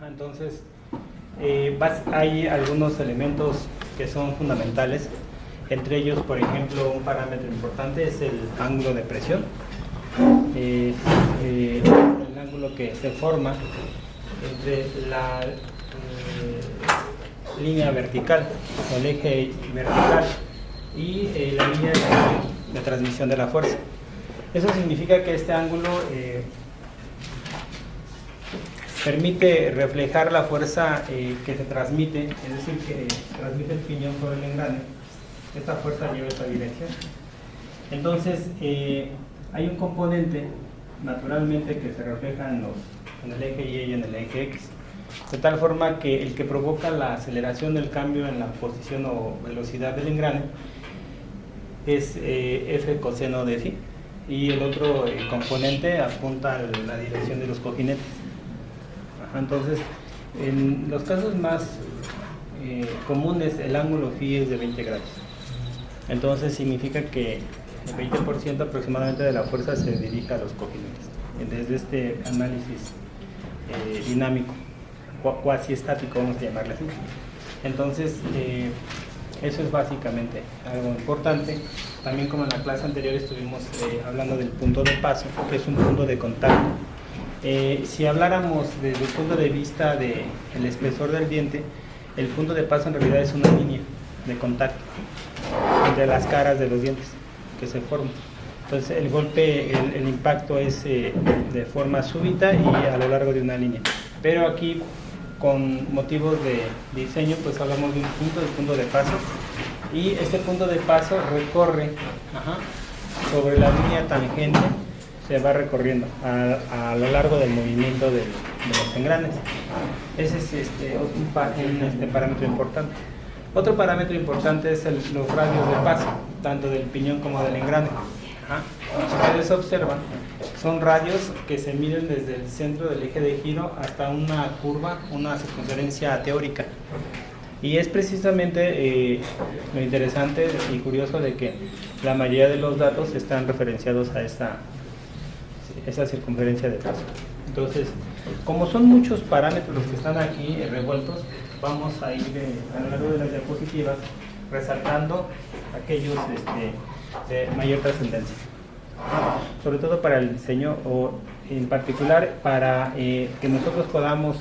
Entonces, hay algunos elementos que son fundamentales. Entre ellos, por ejemplo, un parámetro importante es el ángulo de presión. El ángulo que se forma entre la línea vertical, o el eje vertical, y la línea de transmisión de la fuerza. Eso significa que este ángulo permite reflejar la fuerza que se transmite, es decir, que transmite el piñón sobre el engrane. Esta fuerza lleva esta dirección. Entonces, hay un componente, naturalmente, que se refleja en el eje Y y en el eje X, de tal forma que el que provoca la aceleración del cambio en la posición o velocidad del engrane es F coseno de phi, y el otro componente apunta a la dirección de los cojinetes. Entonces, en los casos más comunes, el ángulo phi es de 20 grados. Entonces, significa que el 20% aproximadamente de la fuerza se dirige a los cojinetes, desde este análisis dinámico, cuasi estático, vamos a llamarle así. Entonces, eso es básicamente algo importante. También, como en la clase anterior estuvimos hablando del punto de paso, que es un punto de contacto. Si habláramos desde el punto de vista del espesor del diente, el punto de paso en realidad es una línea de contacto entre las caras de los dientes que se forman. Entonces, el golpe, el impacto es de forma súbita y a lo largo de una línea. Pero aquí, con motivos de diseño, pues hablamos de un punto de paso, y este punto de paso recorre sobre la línea tangente, se va recorriendo a lo largo del movimiento de los engranes. Ese es un parámetro importante. Otro parámetro importante es los radios de paso, tanto del piñón como del engrane. Si ustedes observan, son radios que se miden desde el centro del eje de giro hasta una curva, una circunferencia teórica. Y es precisamente lo interesante y curioso de que la mayoría de los datos están referenciados a esa circunferencia de paso. Entonces, como son muchos parámetros los que están aquí revueltos, vamos a ir a lo largo de las diapositivas resaltando aquellos de mayor trascendencia, sobre todo para el diseño, o en particular para que nosotros podamos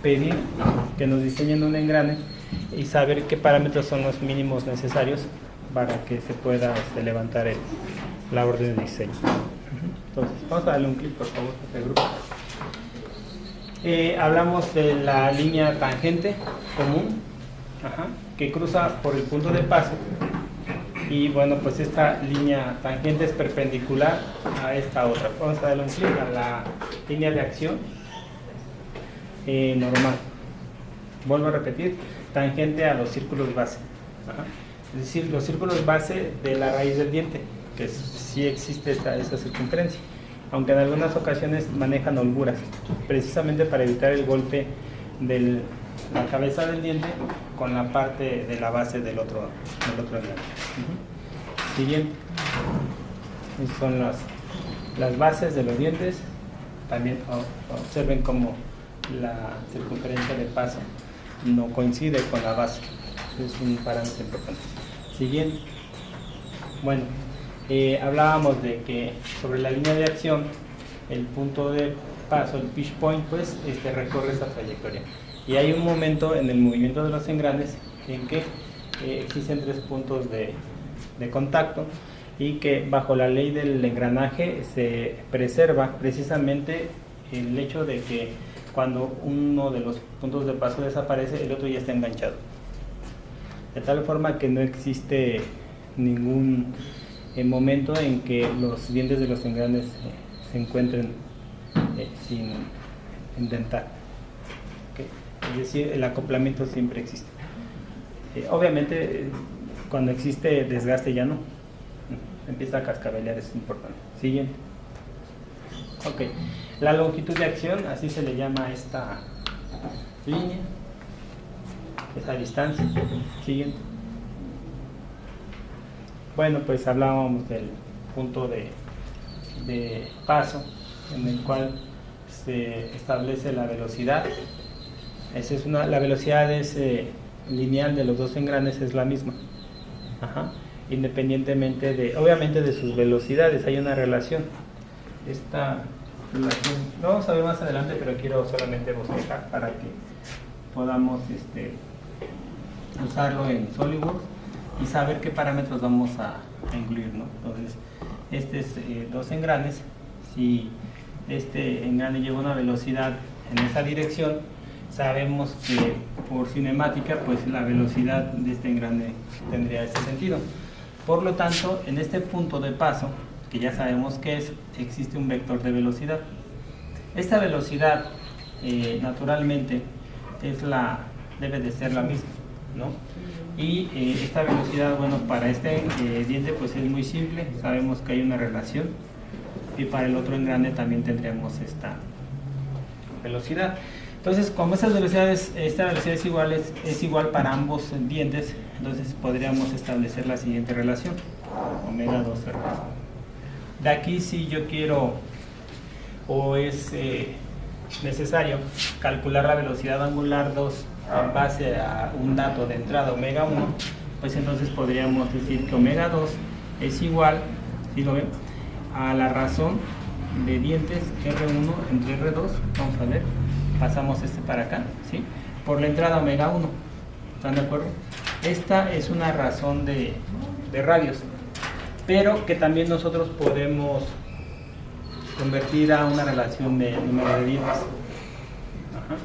pedir que nos diseñen un engrane y saber qué parámetros son los mínimos necesarios para que se pueda levantar la orden de diseño. Entonces, vamos a darle un clic, por favor, a este grupo. Hablamos de la línea tangente común, que cruza por el punto de paso, y bueno, pues esta línea tangente es perpendicular a esta otra. Vamos a darle un clic a la línea de acción normal. Vuelvo a repetir, tangente a los círculos base, es decir, los círculos base de la raíz del diente, que sí existe esa circunferencia, aunque en algunas ocasiones manejan holguras, precisamente para evitar el golpe de la cabeza del diente con la parte de la base del otro engrane. Siguiente, son las bases de los dientes. También observen cómo la circunferencia de paso no coincide con la base. Es un parámetro importante. Siguiente. Bueno, hablábamos de que sobre la línea de acción, el punto de paso, el pitch point, pues recorre esa trayectoria. Y hay un momento en el movimiento de los engranes en que existen 3 puntos de contacto, y que bajo la ley del engranaje se preserva precisamente el hecho de que cuando uno de los puntos de paso desaparece, el otro ya está enganchado. De tal forma que no existe ningún momento en que los dientes de los engranes se encuentren sin indentar. ¿Okay? Es decir, el acoplamiento siempre existe. Obviamente, cuando existe desgaste ya no. Empieza a cascabelear, es importante. Siguiente. Ok. La longitud de acción, así se le llama a esta línea, esa distancia. Siguiente. Bueno, pues hablábamos del punto de paso, en el cual se establece la velocidad Esa es la velocidad es lineal de los dos engranes es la misma. Ajá. Independientemente de, obviamente de sus velocidades, hay una relación. Esta relación, lo vamos a ver más adelante, pero quiero solamente bosquejar para que podamos usarlo en SolidWorks y saber qué parámetros vamos a incluir, ¿no? Entonces, este es dos engranes. Si este engrane lleva una velocidad en esa dirección, sabemos que por cinemática, pues la velocidad de este engrane tendría ese sentido. Por lo tanto, en este punto de paso, que ya sabemos qué es, existe un vector de velocidad. Esta velocidad, naturalmente, debe de ser la misma, ¿no? Y esta velocidad, bueno, para este diente, pues es muy simple. Sabemos que hay una relación. Y para el otro engrane también tendríamos esta velocidad. Entonces, como esta velocidad es igual para ambos dientes, entonces podríamos establecer la siguiente relación, omega 2 R. De aquí, si yo quiero o es necesario calcular la velocidad angular 2 en base a un dato de entrada omega 1, pues entonces podríamos decir que omega 2 es igual, ¿sí lo ven?, a la razón de dientes R1 entre R2, vamos a ver, pasamos para acá, ¿sí?, por la entrada omega 1, ¿están de acuerdo? Esta es una razón de radios, pero que también nosotros podemos convertir a una relación de número de dientes. Ajá.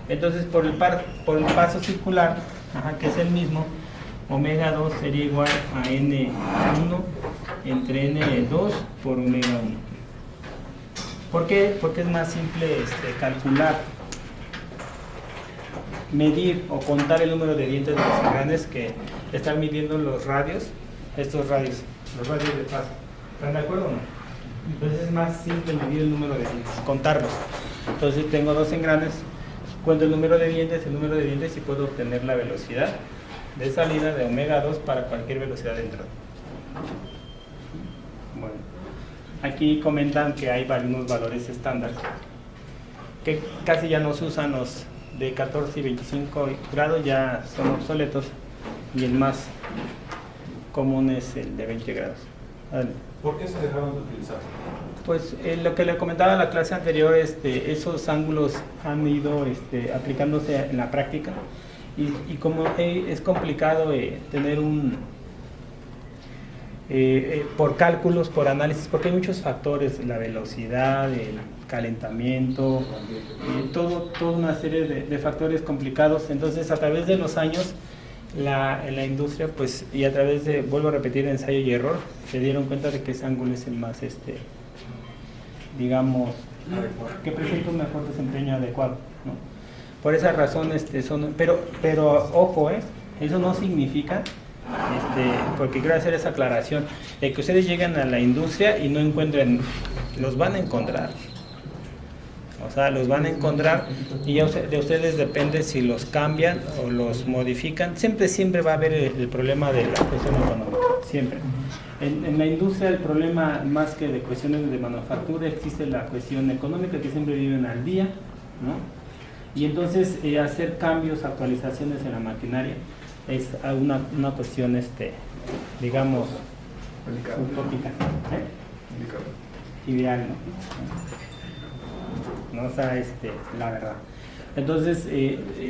Entonces, por el paso circular, que es el mismo, omega 2 sería igual a N1 entre N2 por omega 1. ¿Por qué? Porque es más simple calcular, medir o contar el número de dientes de los engranes que estar midiendo los radios, los radios de paso. ¿Están de acuerdo o no? Entonces es más simple medir el número de dientes, contarlos. Entonces tengo dos engranes, cuento el número de dientes y puedo obtener la velocidad de salida de omega 2 para cualquier velocidad de entrada. Bueno, aquí comentan que hay unos valores estándar que casi ya no se usan, los de 14 y 25 grados ya son obsoletos y el más común es el de 20 grados. Adelante. ¿Por qué se dejaron de utilizar? Pues lo que le comentaba en la clase anterior, esos ángulos han ido aplicándose en la práctica y como es complicado tener por cálculos, por análisis, porque hay muchos factores, la velocidad, el calentamiento, toda una serie de factores complicados. Entonces, a través de los años, en la industria, pues, y a través de, vuelvo a repetir, ensayo y error, se dieron cuenta de que ese ángulo es el más, digamos, que presenta un mejor desempeño adecuado, ¿no? Por esa razón, pero ojo, eso no significa, porque quiero hacer esa aclaración, de que ustedes lleguen a la industria y no encuentren, los van a encontrar. O sea, los van a encontrar y ya de ustedes depende si los cambian o los modifican. Siempre va a haber el problema de la cuestión económica, siempre. En la industria el problema, más que de cuestiones de manufactura, existe la cuestión económica, que siempre viven al día, ¿no? Y entonces hacer cambios, actualizaciones en la maquinaria es una cuestión, digamos, utópica, ideal, ¿no? O sea, la verdad. Entonces,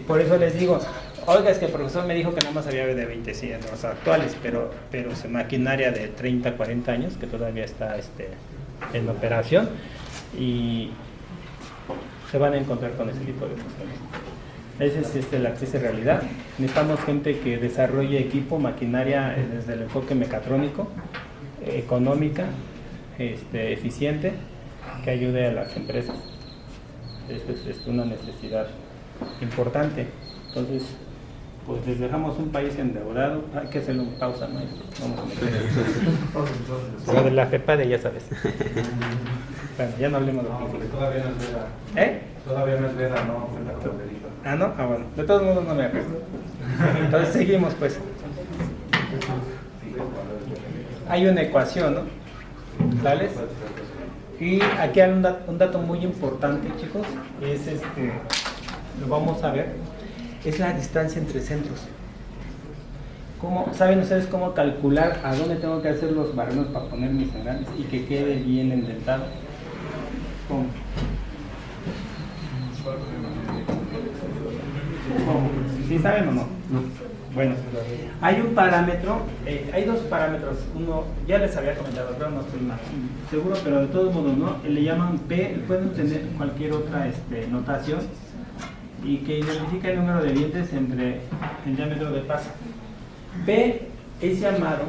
por eso les digo, oiga, es que el profesor me dijo que nada más había de 20, sí, en los actuales, pero es maquinaria de 30, 40 años que todavía está en operación y se van a encontrar con ese tipo de cosas. Esa es la triste realidad. Necesitamos gente que desarrolle equipo, maquinaria desde el enfoque mecatrónico, económica, eficiente, que ayude a las empresas. Esa es una necesidad importante. Entonces, pues les dejamos un país endeudado. Hay que hacerle una pausa, ¿no? Vamos a meter lo de la FEPADE, ya sabes. Bueno, ya no hablemos de no, porque todavía no es veda. Todavía no es veda, no. Ah, ¿no? Ah, bueno. De todos modos no me acuerdo. Entonces seguimos, pues. Hay una ecuación, ¿no? ¿Sales? Y aquí hay un dato muy importante, chicos, es lo vamos a ver, es la distancia entre centros. ¿Saben ustedes cómo calcular a dónde tengo que hacer los barrenos para poner mis engranes y que quede bien endentado? ¿Cómo? ¿Sí saben o no? Bueno, hay un parámetro, hay dos parámetros, uno ya les había comentado, pero no estoy más seguro, pero de todos modos, ¿no? Le llaman P, pueden tener cualquier otra notación, y que identifica el número de dientes entre el diámetro de paso. P es llamado,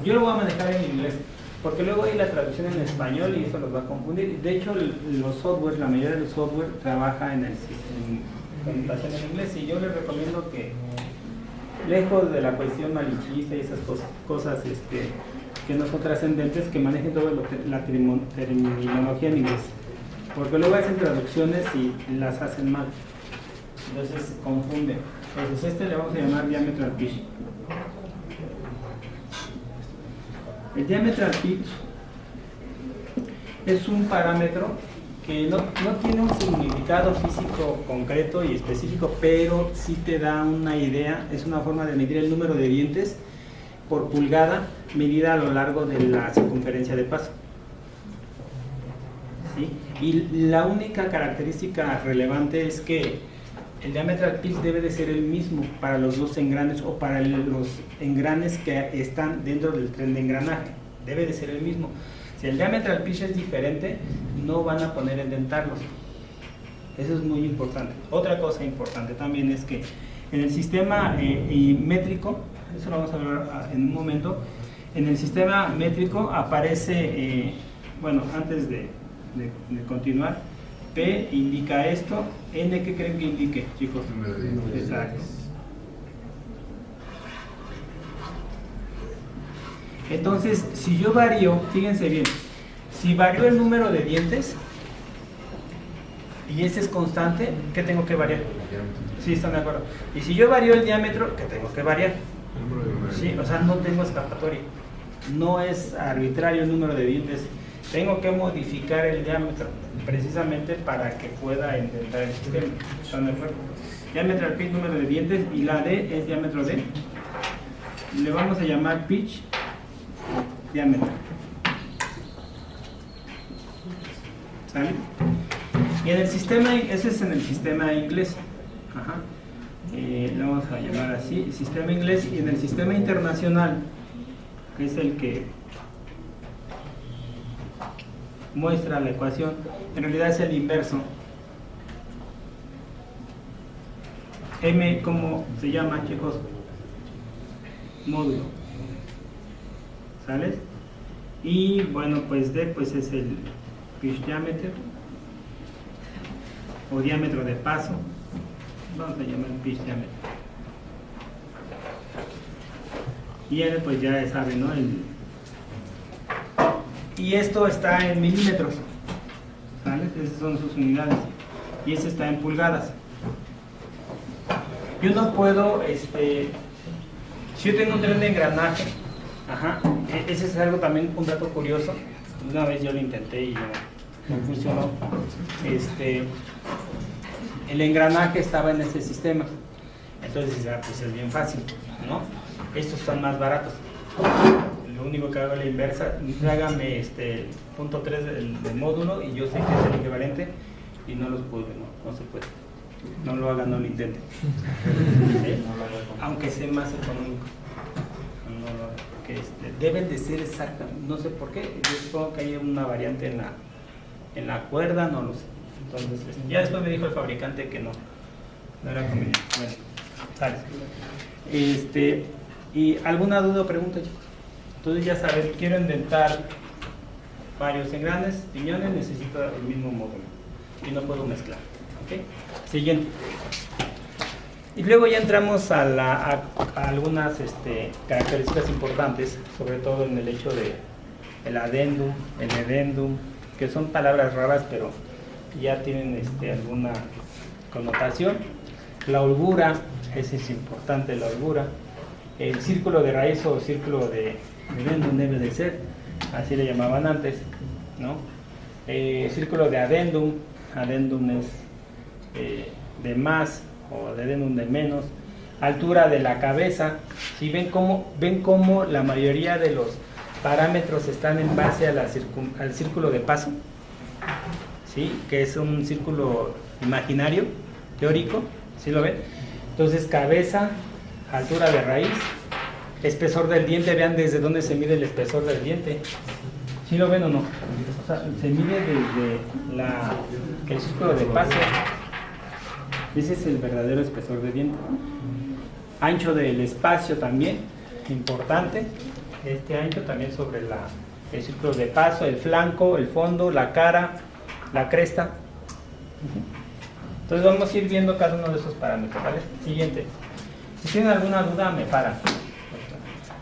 yo lo voy a manejar en inglés, porque luego hay la traducción en español y eso los va a confundir. De hecho, los software, la mayoría de los software trabaja en computación en inglés, y yo les recomiendo que, lejos de la cuestión malinchista y esas cosas que no son trascendentes, que manejen toda la terminología en inglés, porque luego hacen traducciones y las hacen mal, entonces confunden. Entonces le vamos a llamar diametral pitch. El diametral pitch es un parámetro que no tiene un significado físico concreto y específico, pero sí te da una idea, es una forma de medir el número de dientes por pulgada medida a lo largo de la circunferencia de paso. ¿Sí? Y la única característica relevante es que el diametral pitch debe de ser el mismo para los dos engranes o para los engranes que están dentro del tren de engranaje, debe de ser el mismo. Si el diametral pitch es diferente, no van a poder endentarlos. Eso es muy importante. Otra cosa importante también es que en el sistema métrico, eso lo vamos a ver en un momento, en el sistema métrico aparece, bueno, antes de continuar, P indica esto, N, ¿qué creen que indique, chicos? Exacto. Entonces, si yo varío, fíjense bien, si varío el número de dientes y ese es constante, ¿qué tengo que variar? Sí, están de acuerdo. Y si yo varío el diámetro, ¿qué tengo que variar? Sí, o sea, no tengo escapatoria. No es arbitrario el número de dientes. Tengo que modificar el diámetro precisamente para que pueda endentar el sistema. ¿Están de acuerdo? Diámetro pitch, número de dientes, y la D es diámetro D. Le vamos a llamar pitch diámetro. ¿Sale? Y en el sistema, ese es en el sistema inglés. Ajá. Le vamos a llamar así, sistema inglés, y en el sistema internacional, que es el que muestra la ecuación, en realidad es el inverso. M, ¿cómo se llama, chicos? Módulo. ¿Sale? Y bueno, pues D pues es el pitch diameter o diámetro de paso. Vamos a llamar pitch diameter. Y N pues ya saben, ¿no? Y esto está en milímetros, ¿sale? Esas son sus unidades. Y ese está en pulgadas. Yo no puedo, si yo tengo un tren de engranaje, ajá, ese es algo también, un dato curioso. Una vez yo lo intenté y no funcionó. El engranaje estaba en ese sistema. Entonces, pues es bien fácil, ¿no? Estos son más baratos. Lo único que hago es la inversa, tráigame punto 3 del módulo y yo sé que es el equivalente y no los puedo, no se puede. No lo hagan, no lo intenten. ¿Sí? Aunque sea más económico. No lo hagan, porque deben de ser exactas, no sé por qué, yo supongo que hay una variante en la cuerda, no lo sé. Entonces, ya después me dijo el fabricante que no era conveniente. Bueno, sale. ¿Y alguna duda o pregunta, chicos? Entonces ya saben, quiero endentar varios engranes, piñones, necesito el mismo módulo y no puedo mezclar. ¿Okay? Siguiente. Y luego ya entramos a algunas características importantes, sobre todo en el hecho de el adendum, el edendum, que son palabras raras, pero ya tienen alguna connotación. La holgura, ese es importante, la holgura. El círculo de raíz o círculo de edendum debe de ser, así le llamaban antes, ¿no? Círculo de adendum, adendum es de más o le den un de menos. Altura de la cabeza. ¿Sí? ven cómo la mayoría de los parámetros están en base a al círculo de paso, ¿sí? Que es un círculo imaginario, teórico, ¿sí lo ven? Entonces cabeza, altura de raíz, espesor del diente, vean desde dónde se mide el espesor del diente, ¿sí lo ven o no? O sea, se mide desde el círculo de paso, ese es el verdadero espesor de diente. Ancho del espacio también, importante, este ancho también sobre el círculo de paso, el flanco, el fondo, la cara, la cresta. Entonces vamos a ir viendo cada uno de esos parámetros, ¿vale? Siguiente. Si tienen alguna duda, me paran.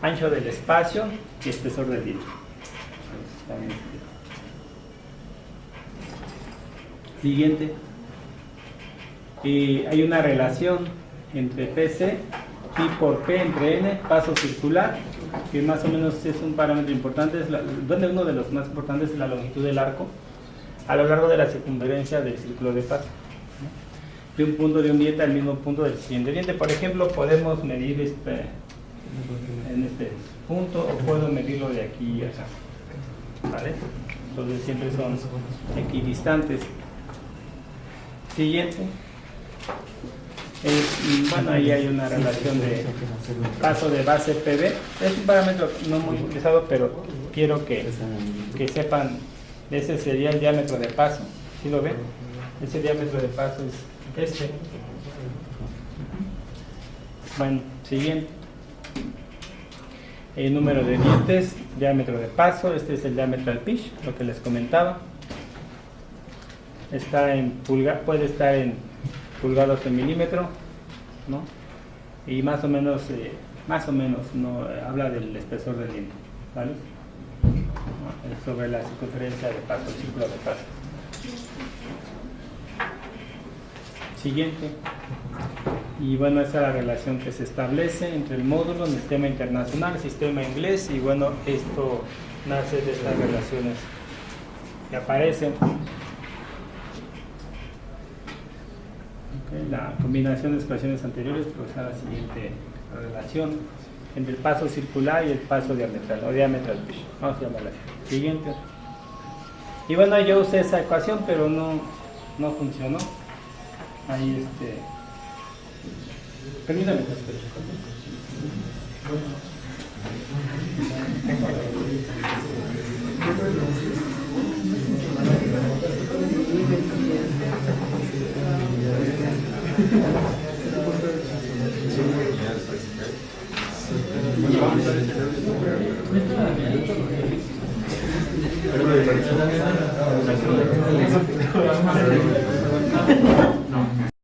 Ancho del espacio y espesor del diente. Siguiente. Hay una relación entre PC, pi por P entre N, paso circular, que más o menos es un parámetro importante, uno de los más importantes es la longitud del arco a lo largo de la circunferencia del círculo de paso, ¿no? De un punto de un diente al mismo punto del siguiente diente. Por ejemplo, podemos medir en este punto, o puedo medirlo de aquí y acá, ¿vale? Entonces siempre son equidistantes. Siguiente. Bueno, ahí hay una relación de paso de base PB. Es un parámetro no muy utilizado, pero quiero que sepan, ese sería el diámetro de paso. ¿Sí lo ven? Ese diámetro de paso es este. Bueno, siguiente. El número de dientes, diámetro de paso, este es el diámetro del pitch, lo que les comentaba. Está en puede estar en pulgadas en milímetro, ¿no? Y más o menos no habla del espesor del diente, ¿vale? Sobre la circunferencia de paso, el círculo de paso. Siguiente. Y bueno, esa es la relación que se establece entre el módulo, el sistema internacional, el sistema inglés, y bueno, esto nace de estas relaciones que aparecen. La combinación de expresiones anteriores produce la siguiente relación entre el paso circular y el paso diametral o diametral pitch. Vamos a llamarla así. Siguiente. Y bueno, yo usé esa ecuación, pero no funcionó. Ahí permítame.